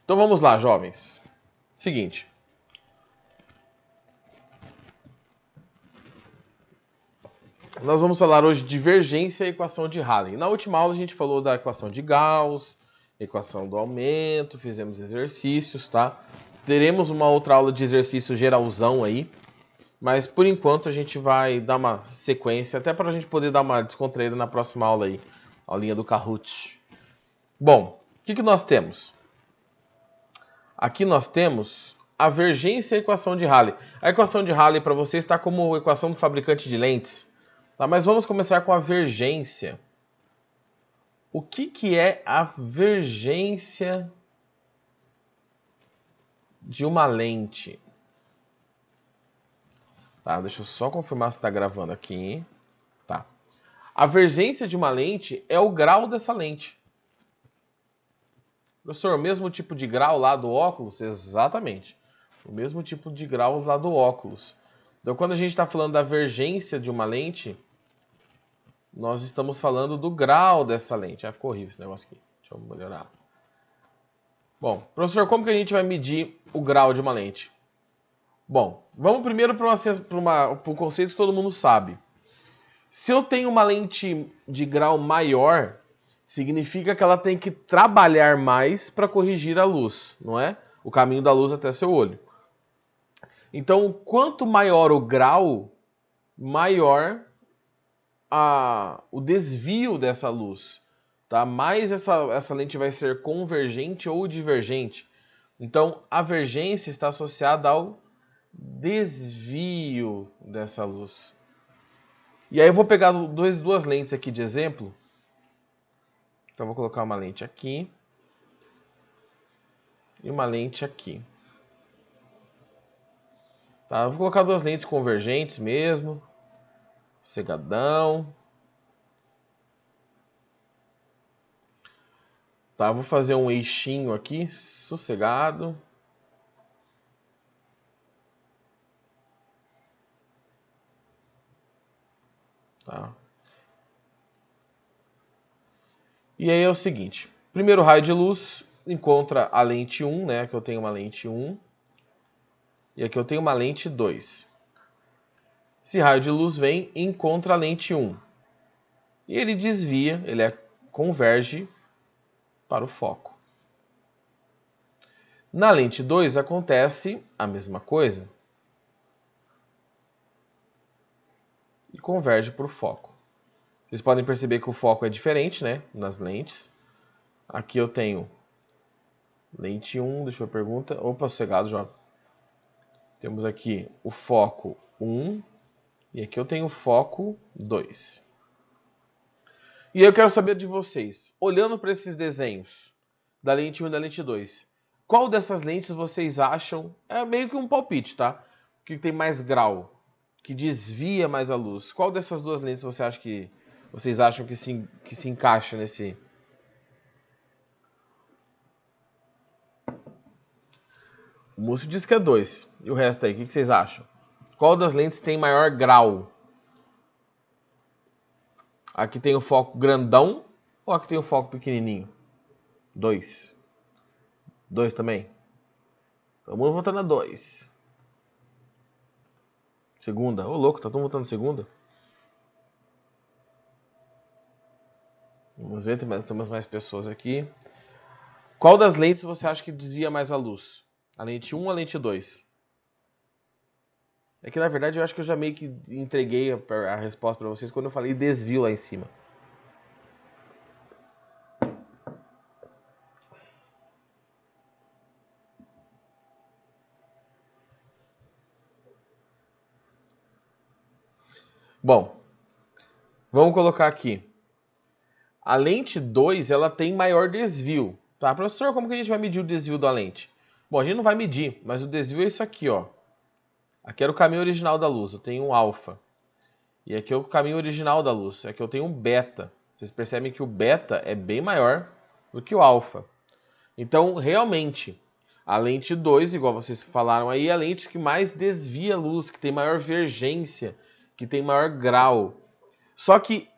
Então vamos lá, jovens. Seguinte. Nós vamos falar hoje de divergência e equação de Halley. Na última aula a gente falou da equação de Gauss, equação do aumento, fizemos exercícios, tá? Teremos uma outra aula de exercício geralzão aí, mas por enquanto a gente vai dar uma sequência, até para a gente poder dar uma descontraída na próxima aula aí, a aulinha do Kahoot. Bom, o que nós temos? Aqui nós temos a vergência e a equação de Halley. A equação de Halley para você está como equação do fabricante de lentes. Tá, mas vamos começar com a vergência. O que é a vergência de uma lente? Tá, deixa eu só confirmar se está gravando aqui. Tá. A vergência de uma lente é o grau dessa lente. Professor, o mesmo tipo de grau lá do óculos? Exatamente. O mesmo tipo de grau lá do óculos. Então, quando a gente está falando da vergência de uma lente, nós estamos falando do grau dessa lente. Ah, ficou horrível esse negócio aqui. Deixa eu melhorar. Bom, professor, como que a gente vai medir o grau de uma lente? Bom, vamos primeiro para um conceito que todo mundo sabe. Se eu tenho uma lente de grau maior, significa que ela tem que trabalhar mais para corrigir a luz, não é? O caminho da luz até seu olho. Então, quanto maior o grau, maior o desvio dessa luz. Tá? Mais essa lente vai ser convergente ou divergente. Então, a vergência está associada ao desvio dessa luz. E aí eu vou pegar duas lentes aqui de exemplo. Então, eu vou colocar uma lente aqui e uma lente aqui. Tá? Eu vou colocar duas lentes convergentes mesmo. Cegadão. Tá, vou fazer um eixinho aqui, sossegado. Tá. E aí é o seguinte. Primeiro raio de luz encontra a lente 1, né? Aqui eu tenho uma lente 1. E aqui eu tenho uma lente 2. Esse raio de luz vem e encontra a lente 1. E ele desvia, converge para o foco. Na lente 2 acontece a mesma coisa. E converge para o foco. Vocês podem perceber que o foco é diferente, né? Nas lentes. Aqui eu tenho lente 1, deixa eu perguntar. Opa, sossegado já. Temos aqui o foco 1 e aqui eu tenho o foco 2. E eu quero saber de vocês, olhando para esses desenhos da lente 1 e da lente 2, qual dessas lentes vocês acham, é meio que um palpite, tá? Que tem mais grau, que desvia mais a luz. Qual dessas duas lentes vocês acham que se encaixa nesse... O Múcio diz que é 2. E o resto aí, o que vocês acham? Qual das lentes tem maior grau? Aqui tem o foco grandão ou aqui tem o foco pequenininho? 2. 2 também? Todo mundo votando na 2. Segunda. Ô, louco, tá todo mundo votando segunda? Vamos ver, temos mais pessoas aqui. Qual das lentes você acha que desvia mais a luz? A lente 1 ou a lente 2? É que na verdade eu acho que eu já meio que entreguei a resposta para vocês quando eu falei desvio lá em cima. Bom, vamos colocar aqui. A lente 2 ela tem maior desvio. Tá, professor, como que a gente vai medir o desvio da lente? Bom, a gente não vai medir, mas o desvio é isso aqui, ó. Aqui era o caminho original da luz, eu tenho um alfa. E aqui é o caminho original da luz, aqui eu tenho um beta. Vocês percebem que o beta é bem maior do que o alfa. Então, realmente, a lente 2, igual vocês falaram aí, é a lente que mais desvia a luz, que tem maior vergência, que tem maior grau. Só que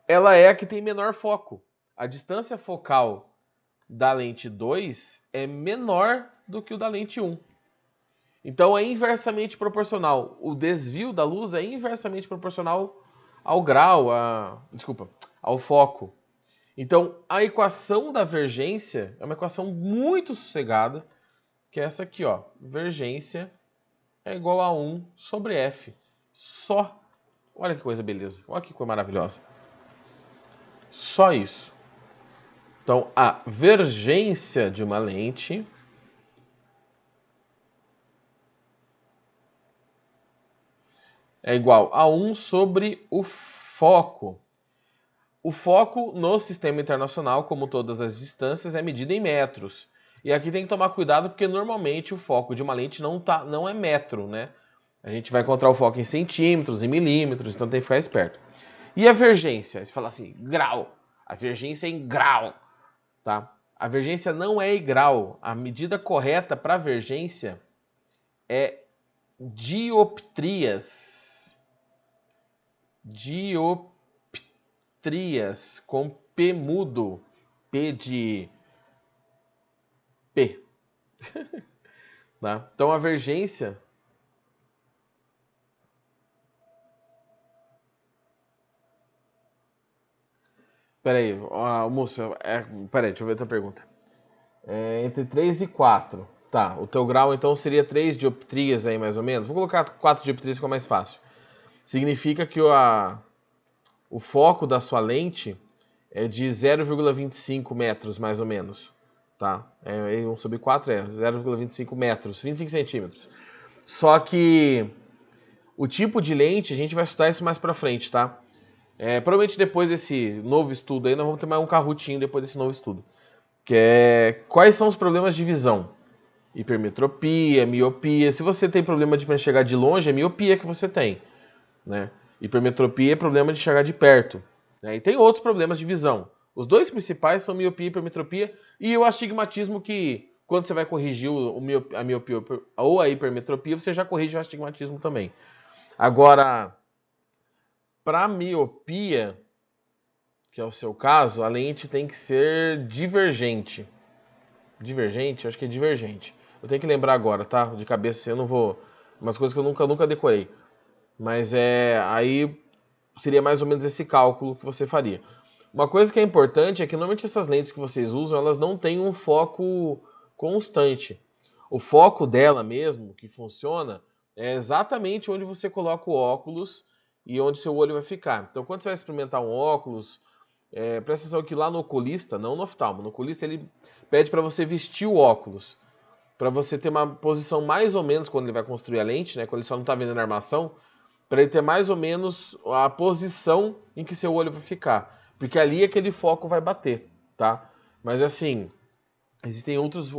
ela é a que tem menor foco. A distância focal da lente 2 é menor do que o da lente 1. Então é inversamente proporcional. O desvio da luz é inversamente proporcional ao grau, ao foco. Então a equação da vergência é uma equação muito sossegada, que é essa aqui, ó. Vergência é igual a 1 sobre F. Só. Olha que coisa beleza. Olha que coisa maravilhosa. Só isso. Então, a vergência de uma lente é igual a 1 sobre o foco. O foco no sistema internacional, como todas as distâncias, é medido em metros. E aqui tem que tomar cuidado porque normalmente o foco de uma lente não é metro, né? A gente vai encontrar o foco em centímetros, em milímetros, então tem que ficar esperto. E a vergência? Você fala assim, grau. A vergência é em grau, tá? A vergência não é em grau. A medida correta para vergência é dioptrias. Dioptrias com P mudo. P de P. Tá? Então a vergência... Peraí, moço, peraí, deixa eu ver outra pergunta. Entre 3 e 4. Tá, o teu grau então seria 3 dioptrias aí mais ou menos. Vou colocar 4 dioptrias que é mais fácil. Significa que o foco da sua lente é de 0,25 metros mais ou menos. Tá? 1 sobre 4 é 0,25 metros, 25 centímetros. Só que o tipo de lente, a gente vai estudar isso mais pra frente, tá? Provavelmente depois desse novo estudo aí, nós vamos ter mais um carrutinho depois desse novo estudo. Que é quais são os problemas de visão? Hipermetropia, miopia. Se você tem problema de enxergar de longe, é miopia que você tem, né? Hipermetropia é problema de enxergar de perto, né? E tem outros problemas de visão. Os dois principais são miopia e hipermetropia e o astigmatismo, que quando você vai corrigir a miopia ou a hipermetropia, você já corrige o astigmatismo também. Agora, para miopia, que é o seu caso, a lente tem que ser divergente. Divergente? Eu acho que é divergente. Eu tenho que lembrar agora, tá? De cabeça, eu não vou... Umas coisas que eu nunca decorei. Mas aí seria mais ou menos esse cálculo que você faria. Uma coisa que é importante é que normalmente essas lentes que vocês usam, elas não têm um foco constante. O foco dela mesmo, que funciona, é exatamente onde você coloca o óculos e onde seu olho vai ficar. Então, quando você vai experimentar um óculos, presta atenção que lá no oculista, não no oftalmo, no oculista ele pede para você vestir o óculos, para você ter uma posição mais ou menos quando ele vai construir a lente, né, quando ele só não está vendo a armação, para ele ter mais ou menos a posição em que seu olho vai ficar, porque ali aquele foco vai bater, tá? Mas assim, existem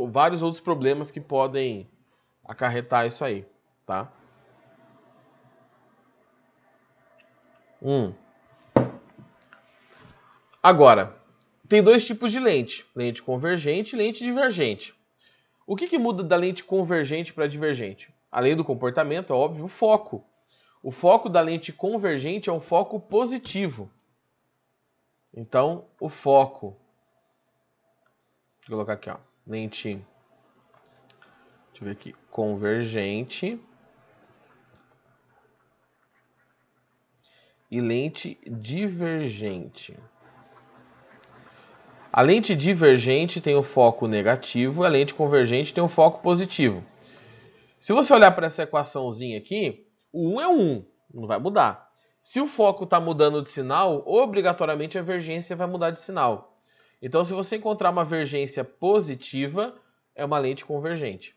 vários outros problemas que podem acarretar isso aí, tá? Agora, tem dois tipos de lente: lente convergente e lente divergente. O que muda da lente convergente para divergente? Além do comportamento, é óbvio, o foco. O foco da lente convergente é um foco positivo. Então, o foco... Vou colocar aqui, ó. Lente... Deixa eu ver aqui. Convergente. E lente divergente. A lente divergente tem o foco negativo, a lente convergente tem o foco positivo. Se você olhar para essa equaçãozinha aqui, o 1 é o 1, não vai mudar. Se o foco está mudando de sinal, obrigatoriamente a vergência vai mudar de sinal. Então, se você encontrar uma vergência positiva, é uma lente convergente.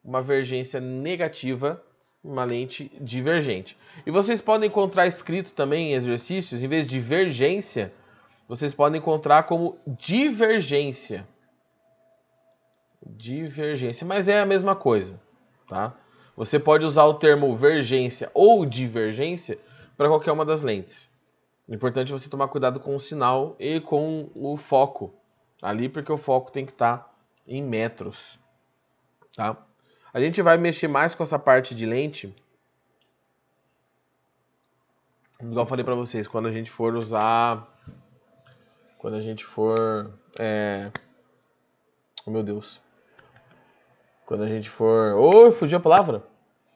Uma vergência negativa, uma lente divergente. E vocês podem encontrar escrito também em exercícios, em vez de vergência, vocês podem encontrar como divergência. Divergência, mas é a mesma coisa, tá? Você pode usar o termo vergência ou divergência para qualquer uma das lentes. É importante você tomar cuidado com o sinal e com o foco ali, porque o foco tem que estar em metros, tá? A gente vai mexer mais com essa parte de lente, igual eu falei para vocês, quando a gente for usar, quando a gente for Oh, meu Deus. Quando a gente for... Oh, fugiu a palavra.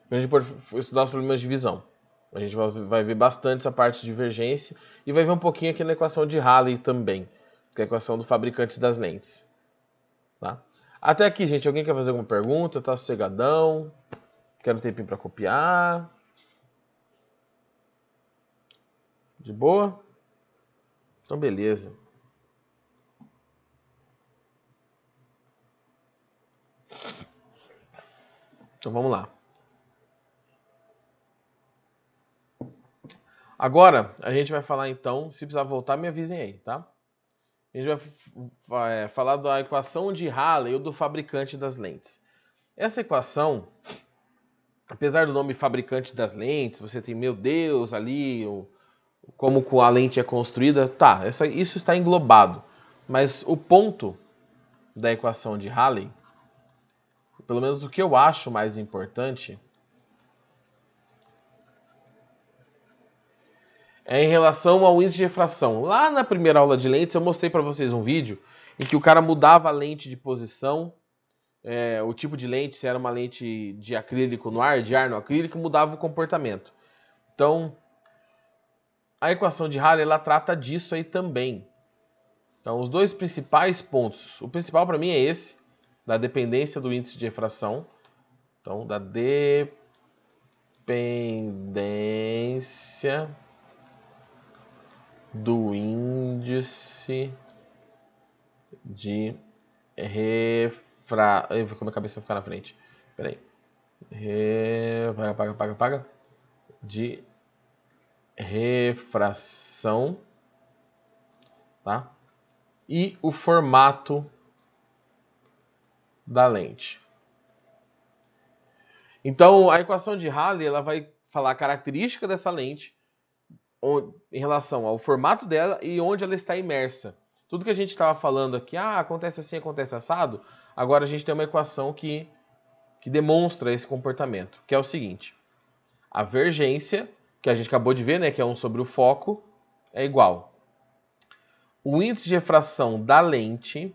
Quando a gente for estudar os problemas de visão. A gente vai ver bastante essa parte de divergência e vai ver um pouquinho aqui na equação de Halley também, que é a equação do fabricante das lentes. Tá? Até aqui, gente, alguém quer fazer alguma pergunta? Tá sossegadão? Quero um tempinho para copiar? De boa? Então, beleza. Então, vamos lá. Agora, a gente vai falar, então, se precisar voltar, me avisem aí, tá? A gente vai falar da equação de Halley ou do fabricante das lentes. Essa equação, apesar do nome fabricante das lentes, você tem, meu Deus, ali, como a lente é construída, tá, isso está englobado. Mas o ponto da equação de Halley, pelo menos o que eu acho mais importante, é em relação ao índice de refração. Lá na primeira aula de lentes eu mostrei para vocês um vídeo em que o cara mudava a lente de posição, o tipo de lente, se era uma lente de acrílico no ar, de ar no acrílico, mudava o comportamento. Então, a equação de Halley ela trata disso aí também. Então, os dois principais pontos, o principal para mim é esse, da dependência do índice de refração. Então, da dependência do índice de refração. Como a minha cabeça vai ficar na frente. Peraí. Apaga. De refração. Tá? E o formato da lente. Então, a equação de Halley ela vai falar a característica dessa lente em relação ao formato dela e onde ela está imersa. Tudo que a gente estava falando aqui, acontece assim, acontece assado, agora a gente tem uma equação que demonstra esse comportamento, que é o seguinte. A vergência, que a gente acabou de ver, né, que é 1 sobre o foco, é igual. O índice de refração da lente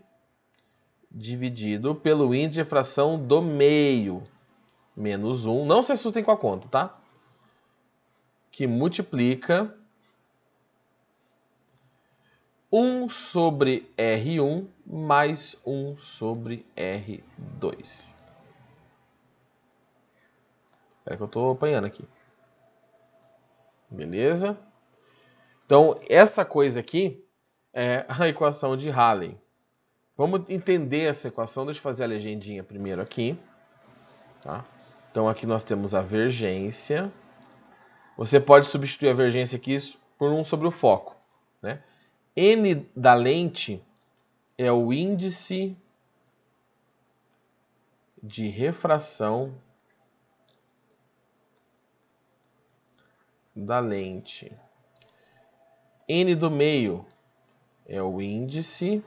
dividido pelo índice de refração do meio, menos 1. Não se assustem com a conta, tá? Que multiplica 1 sobre R1 mais 1 sobre R2. Espera que eu estou apanhando aqui. Beleza? Então, essa coisa aqui é a equação de Halley. Vamos entender essa equação. Deixa eu fazer a legendinha primeiro aqui. Tá? Então, aqui nós temos a vergência. Você pode substituir a vergência aqui por 1 sobre o foco, né? N da lente é o índice de refração da lente. N do meio é o índice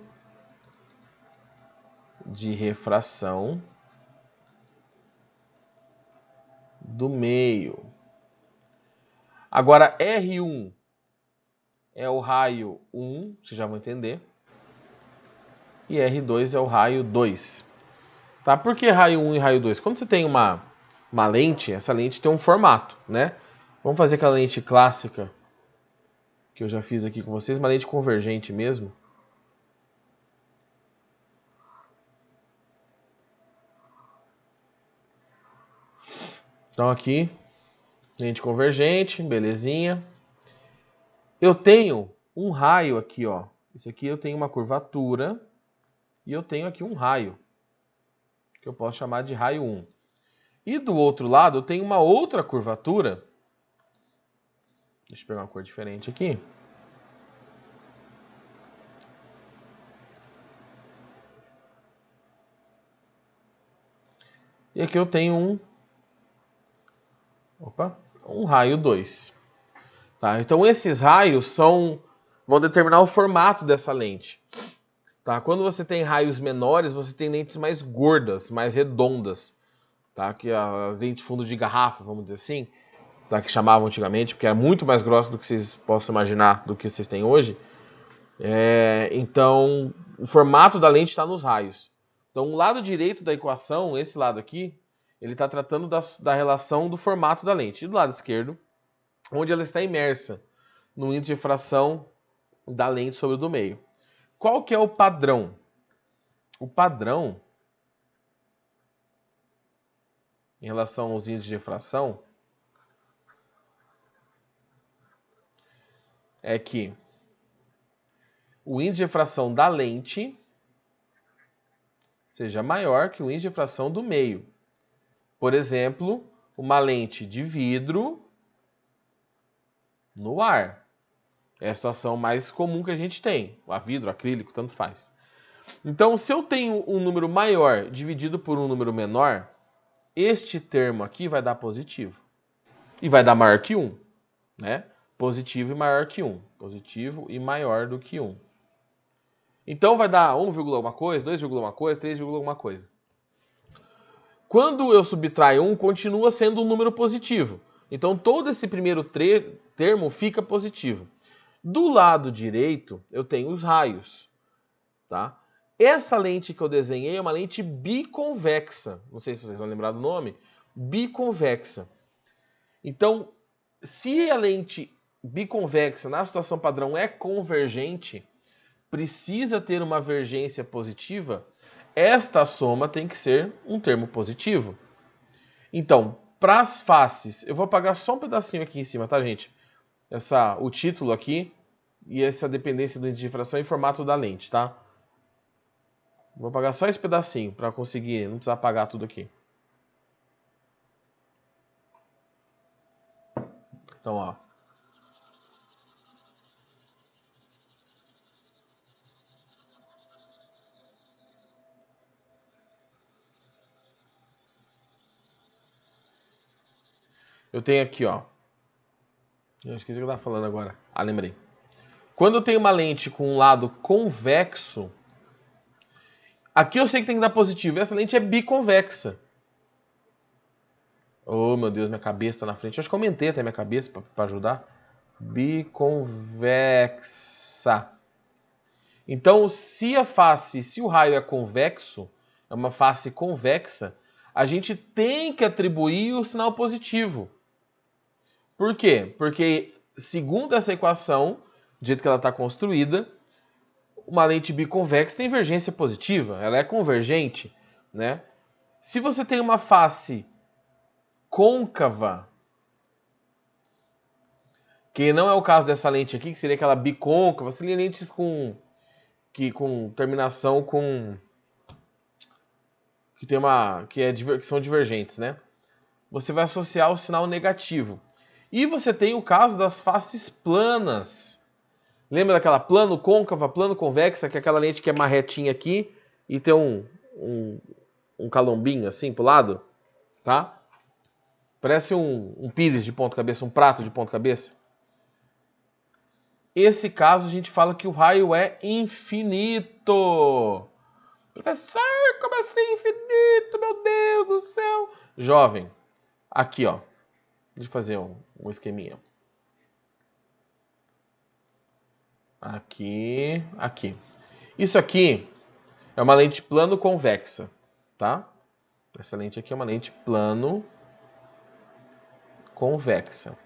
de refração do meio. Agora, R1 é o raio 1, vocês já vão entender. E R2 é o raio 2. Tá? Por que raio 1 e raio 2? Quando você tem uma lente, essa lente tem um formato, né? Vamos fazer aquela lente clássica que eu já fiz aqui com vocês, uma lente convergente mesmo. Então aqui, lente convergente, belezinha. Eu tenho um raio aqui, ó. Isso aqui eu tenho uma curvatura e eu tenho aqui um raio, que eu posso chamar de raio 1. E do outro lado eu tenho uma outra curvatura. Deixa eu pegar uma cor diferente aqui. E aqui eu tenho um raio 2. Tá? Então esses raios vão determinar o formato dessa lente. Tá? Quando você tem raios menores, você tem lentes mais gordas, mais redondas. Tá? Que a lente fundo de garrafa, vamos dizer assim, tá? Que chamavam antigamente, porque era muito mais grossa do que vocês possam imaginar do que vocês têm hoje. Então, o formato da lente está nos raios. Então, o lado direito da equação, esse lado aqui, ele está tratando da relação do formato da lente. E do lado esquerdo, onde ela está imersa no índice de refração da lente sobre o do meio. Qual que é o padrão? O padrão, em relação aos índices de refração, é que o índice de refração da lente seja maior que o índice de refração do meio. Por exemplo, uma lente de vidro no ar. É a situação mais comum que a gente tem. A vidro, acrílico, tanto faz. Então, se eu tenho um número maior dividido por um número menor, este termo aqui vai dar positivo. E vai dar maior que 1. Né? Positivo e maior que 1. Positivo e maior do que 1. Então vai dar 1, alguma coisa, 2, alguma coisa, 3, alguma coisa. Quando eu subtraio 1, continua sendo um número positivo. Então todo esse primeiro termo fica positivo. Do lado direito, eu tenho os raios. Tá? Essa lente que eu desenhei é uma lente biconvexa. Não sei se vocês vão lembrar do nome. Biconvexa. Então, se a lente biconvexa na situação padrão é convergente, precisa ter uma vergência positiva, esta soma tem que ser um termo positivo. Então, para as faces, eu vou apagar só um pedacinho aqui em cima, tá, gente? O título aqui e essa dependência do índice de refração em formato da lente, tá? Vou apagar só esse pedacinho para conseguir, não precisar apagar tudo aqui. Então, ó. Eu tenho aqui, ó. Eu esqueci o que eu estava falando agora. Ah, lembrei. Quando eu tenho uma lente com um lado convexo, aqui eu sei que tem que dar positivo. Essa lente é biconvexa. Oh, meu Deus, minha cabeça está na frente. Eu acho que aumentei até minha cabeça para ajudar. Biconvexa. Então, se o raio é convexo, é uma face convexa, a gente tem que atribuir o sinal positivo. Por quê? Porque, segundo essa equação, do jeito que ela está construída, uma lente biconvexa tem vergência positiva, ela é convergente, né? Se você tem uma face côncava, que não é o caso dessa lente aqui, que seria aquela bicôncava, seria lentes com terminação com que são divergentes, né? Você vai associar o sinal negativo. E você tem o caso das faces planas. Lembra daquela plano côncava, plano convexa, que é aquela lente que é uma retinha aqui e tem um calombinho assim pro lado, tá? Parece um pires de ponta-cabeça, um prato de ponta-cabeça. Esse caso a gente fala que o raio é infinito. Professor, como assim infinito? Meu Deus do céu. Jovem, aqui ó. Deixa eu fazer um esqueminha. Aqui. Isso aqui é uma lente plano convexa, tá? Essa lente aqui é uma lente plano convexa.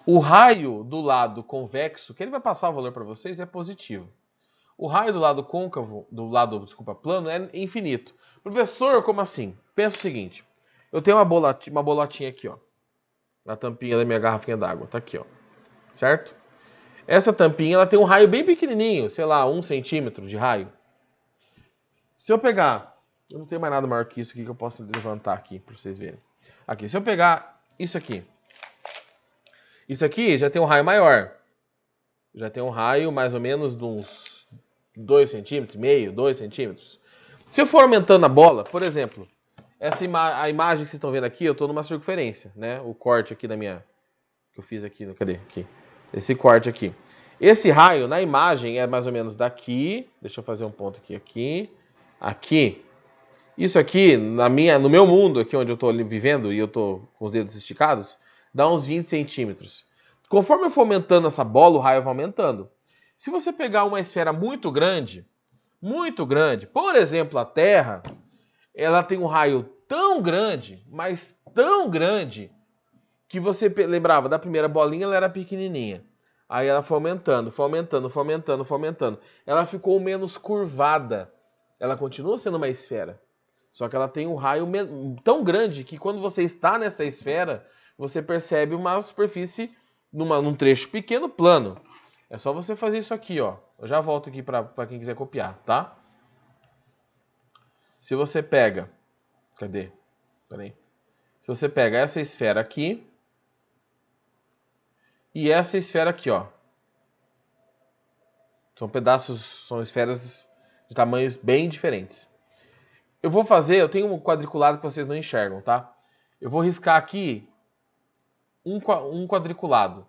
O raio do lado convexo, que ele vai passar o valor para vocês, é positivo. O raio do lado côncavo, plano, é infinito. Professor, como assim? Pensa o seguinte. Eu tenho uma bolotinha aqui, ó. Na tampinha da minha garrafinha d'água. Tá aqui, ó. Certo? Essa tampinha, ela tem um raio bem pequenininho. Sei lá, 1 centímetro de raio. Se eu pegar... Eu não tenho mais nada maior que isso aqui que eu posso levantar aqui para vocês verem. Aqui, se eu pegar isso aqui. Isso aqui já tem um raio maior. Já tem um raio mais ou menos de uns 2 centímetros, meio, 2 centímetros. Se eu for aumentando a bola, por exemplo, a imagem que vocês estão vendo aqui, eu estou numa circunferência, né? O corte aqui da minha... que eu fiz aqui, cadê? Aqui. Esse corte aqui. Esse raio na imagem é mais ou menos daqui. Deixa eu fazer um ponto aqui. Aqui. Isso aqui, no meu mundo, aqui onde eu estou vivendo, e eu estou com os dedos esticados, dá uns 20 centímetros. Conforme eu for aumentando essa bola, o raio vai aumentando. Se você pegar uma esfera muito grande, muito grande. Por exemplo, a Terra, ela tem um raio tão grande, mas tão grande, que você lembrava da primeira bolinha, ela era pequenininha. Aí ela foi aumentando, foi aumentando, foi aumentando, foi aumentando. Ela ficou menos curvada. Ela continua sendo uma esfera. Só que ela tem um raio tão grande que quando você está nessa esfera, você percebe uma superfície num trecho pequeno, plano. É só você fazer isso aqui, ó. Eu já volto aqui para quem quiser copiar, tá? Se você pega... Cadê? Peraí. Se você pega essa esfera aqui... E essa esfera aqui, ó. São pedaços, são esferas de tamanhos bem diferentes. Eu tenho um quadriculado que vocês não enxergam, tá? Eu vou riscar aqui um quadriculado.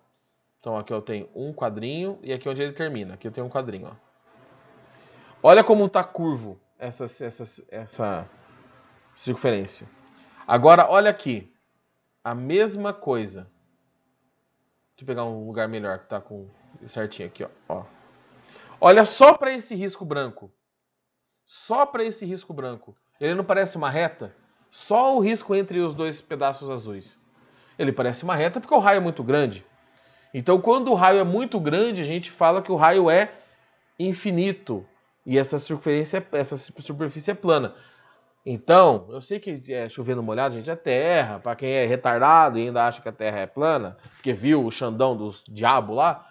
Então aqui eu tenho um quadrinho e aqui onde ele termina. Aqui eu tenho um quadrinho, ó. Olha como tá curvo essa circunferência. Agora, olha aqui. A mesma coisa. Deixa eu pegar um lugar melhor que tá com certinho aqui, ó. Olha só para esse risco branco. Só para esse risco branco. Ele não parece uma reta? Só o risco entre os dois pedaços azuis. Ele parece uma reta porque o raio é muito grande. Então, quando o raio é muito grande, a gente fala que o raio é infinito. E essa superfície é plana. Então, eu sei que é chovendo molhado, gente, é terra. Para quem é retardado e ainda acha que a terra é plana, porque viu o Xandão dos diabo lá,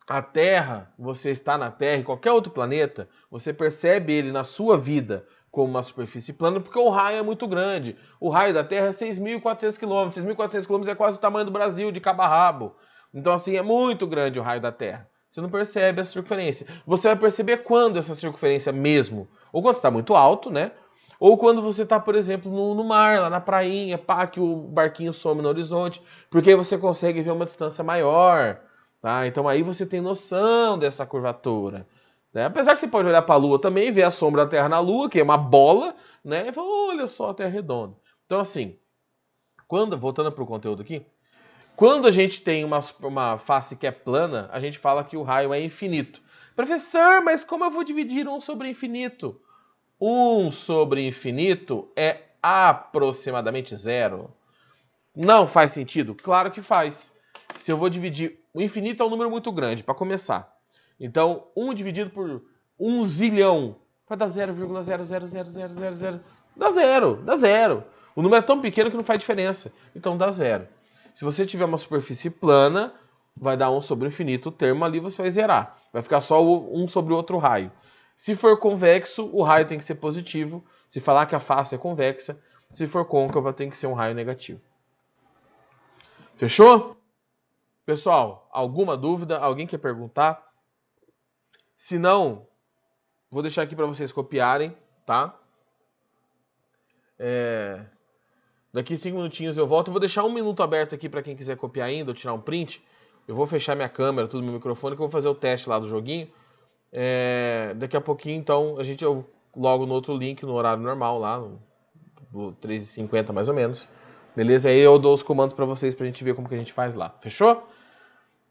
a Terra, você está na Terra, em qualquer outro planeta, você percebe ele na sua vida como uma superfície plana, porque o raio é muito grande. O raio da Terra é 6.400 km. 6.400 km é quase o tamanho do Brasil, de cabo a rabo. Então, assim, é muito grande o raio da Terra. Você não percebe essa circunferência. Você vai perceber quando essa circunferência mesmo. Ou quando está muito alto, né? Ou quando você está, por exemplo, no mar, lá na prainha, pá, que o barquinho some no horizonte, porque aí você consegue ver uma distância maior. Tá? Então aí você tem noção dessa curvatura. Né? Apesar que você pode olhar para a Lua também e ver a sombra da Terra na Lua, que é uma bola, né? E falar, olha só, a Terra é redonda. Então, assim, voltando para o conteúdo aqui, quando a gente tem uma face que é plana, a gente fala que o raio é infinito. Professor, mas como eu vou dividir 1 sobre infinito? 1 sobre infinito é aproximadamente 0. Não faz sentido? Claro que faz. Se eu vou dividir... O infinito é um número muito grande, para começar. Então, 1 dividido por 1 zilhão vai dar 0,00000. Dá zero. O número é tão pequeno que não faz diferença. Então, dá 0. Se você tiver uma superfície plana, vai dar 1 sobre o infinito. O termo ali você vai zerar. Vai ficar só 1 sobre o outro raio. Se for convexo, o raio tem que ser positivo. Se falar que a face é convexa, se for côncava, tem que ser um raio negativo. Fechou? Pessoal, alguma dúvida? Alguém quer perguntar? Se não, vou deixar aqui para vocês copiarem, tá? Daqui 5 minutinhos eu volto. Eu vou deixar 1 minuto aberto aqui para quem quiser copiar ainda ou tirar um print. Eu vou fechar minha câmera, tudo meu microfone, que eu vou fazer o teste lá do joguinho. Daqui a pouquinho, então, eu logo no outro link, no horário normal lá, no 3h50 mais ou menos. Beleza? Aí eu dou os comandos para vocês pra gente ver como que a gente faz lá. Fechou?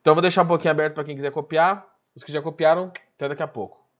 Então eu vou deixar um pouquinho aberto para quem quiser copiar. Os que já copiaram, até daqui a pouco.